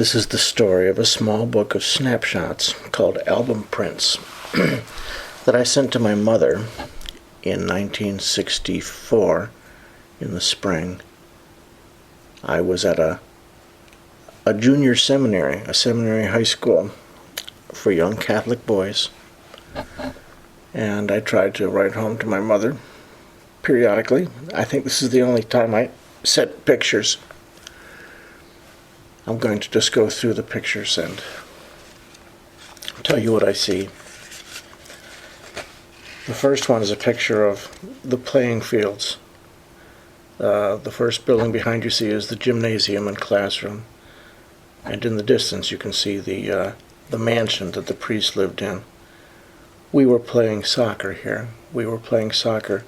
This is the story of a small book of snapshots called Album Prints that I sent to my mother in 1964 in the spring. I was at a junior seminary, a seminary high school for young Catholic boys, and I tried to write home to my mother periodically. I think this is the only time I sent pictures. I'm going to just go through the pictures and tell you what I see. The first one is a picture of the playing fields. The first building behind you see is the gymnasium and classroom, and in the distance you can see the mansion that the priest lived in. We were playing soccer here. We were playing soccer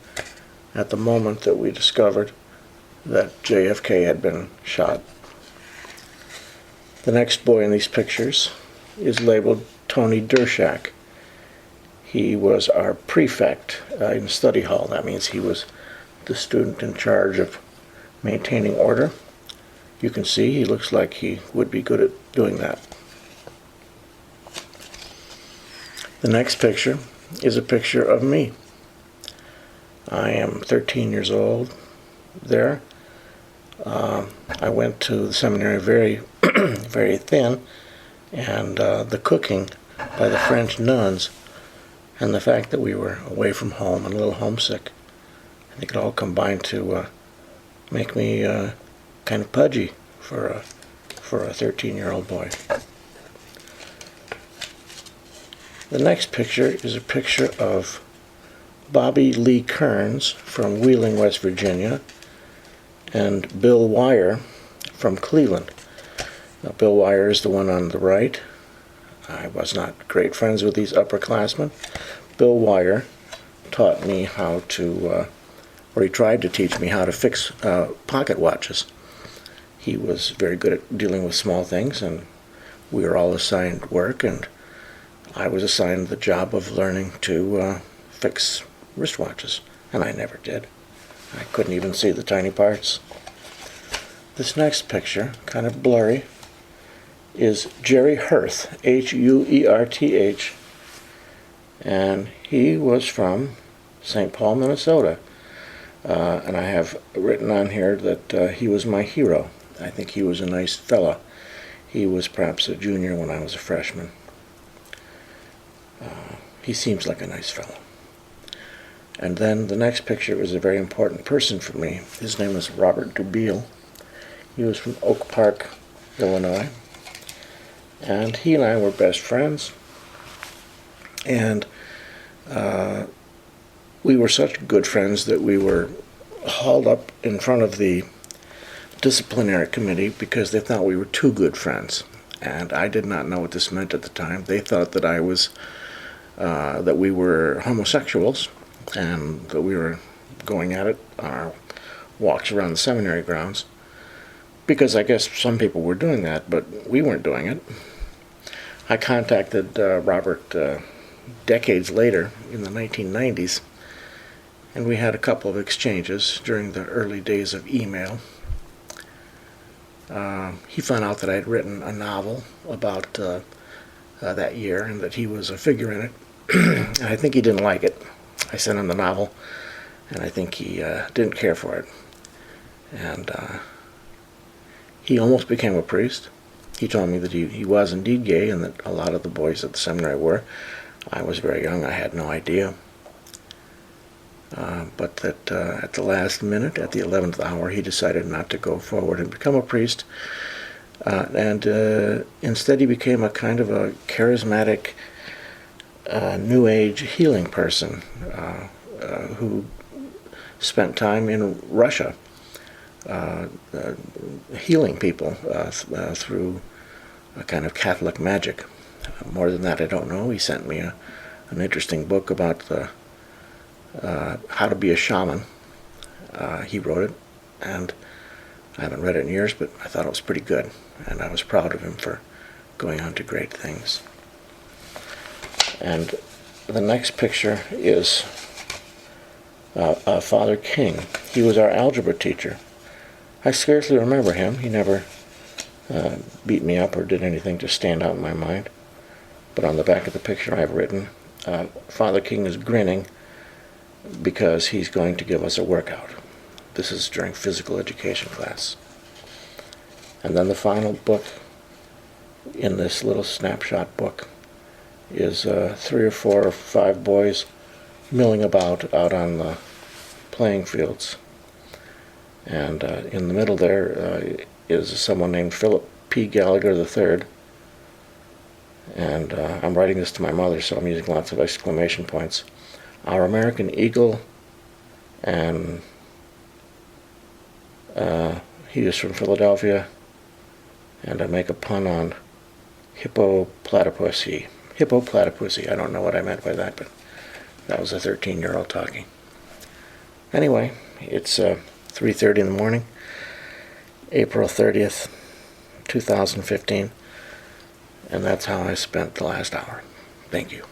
at the moment that we discovered that JFK had been shot. The next boy in these pictures is labeled Tony Dershak. He was our prefect in study hall. That means he was the student in charge of maintaining order. You can see he looks like he would be good at doing that. The next picture is a picture of me. I am 13 years old there. I went to the seminary very, very thin, and the cooking by the French nuns and the fact that we were away from home and a little homesick, I think it all combined to make me kind of pudgy for a 13-year-old boy. The next picture is a picture of Bobby Lee Kearns from Wheeling, West Virginia, and Bill Wire from Cleveland. Now, Bill Wire is the one on the right. I was not great friends with these upperclassmen. Bill Wire taught me how to, or he tried to teach me how to fix pocket watches. He was very good at dealing with small things, and we were all assigned work, and I was assigned the job of learning to fix wristwatches, and I never did. I couldn't even see the tiny parts. This next picture, kind of blurry, is Jerry Hearth, H-U-E-R-T-H, and he was from St. Paul, Minnesota. And I have written on here that he was my hero. I think he was a nice fella. He was perhaps a junior when I was a freshman. He seems like a nice fellow. And then the next picture is a very important person for me. His name is Robert Beale. He was from Oak Park, Illinois. And he and I were best friends. And we were such good friends that we were hauled up in front of the disciplinary committee because they thought we were too good friends. And I did not know what this meant at the time. They thought that I was, that we were homosexuals, and that we were going at it on our walks around the seminary grounds, because I guess some people were doing that, but we weren't doing it. I contacted Robert decades later in the 1990s, and we had a couple of exchanges during the early days of email. He found out that I had written a novel about that year, and that he was a figure in it, and I think he didn't like it. I sent him the novel, and I think he didn't care for it. And he almost became a priest. He told me that he was indeed gay, and that a lot of the boys at the seminary were. I was very young. I had no idea. But that at the last minute, at the 11th hour, he decided not to go forward and become a priest. And instead he became a kind of a charismatic New Age healing person who spent time in Russia healing people through a kind of Catholic magic. More than that, I don't know. He sent me an interesting book about how to be a shaman. He wrote it, and I haven't read it in years, but I thought it was pretty good, and I was proud of him for going on to great things. And the next picture is Father King. He was our algebra teacher. I scarcely remember him. He never beat me up or did anything to stand out in my mind. But on the back of the picture I've written, Father King is grinning because he's going to give us a workout. This is during physical education class. And then the final book in this little snapshot book is 3 or 4 or 5 boys milling about out on the playing fields. And in the middle there is someone named Philip P. Gallagher III. And I'm writing this to my mother, so I'm using lots of exclamation points. Our American Eagle, and he is from Philadelphia, and I make a pun on hippoplatypusy. Hippoplatypusy, I don't know what I meant by that, but that was a 13-year-old talking. Anyway, it's 3:30 in the morning, April 30th, 2015, and that's how I spent the last hour. Thank you.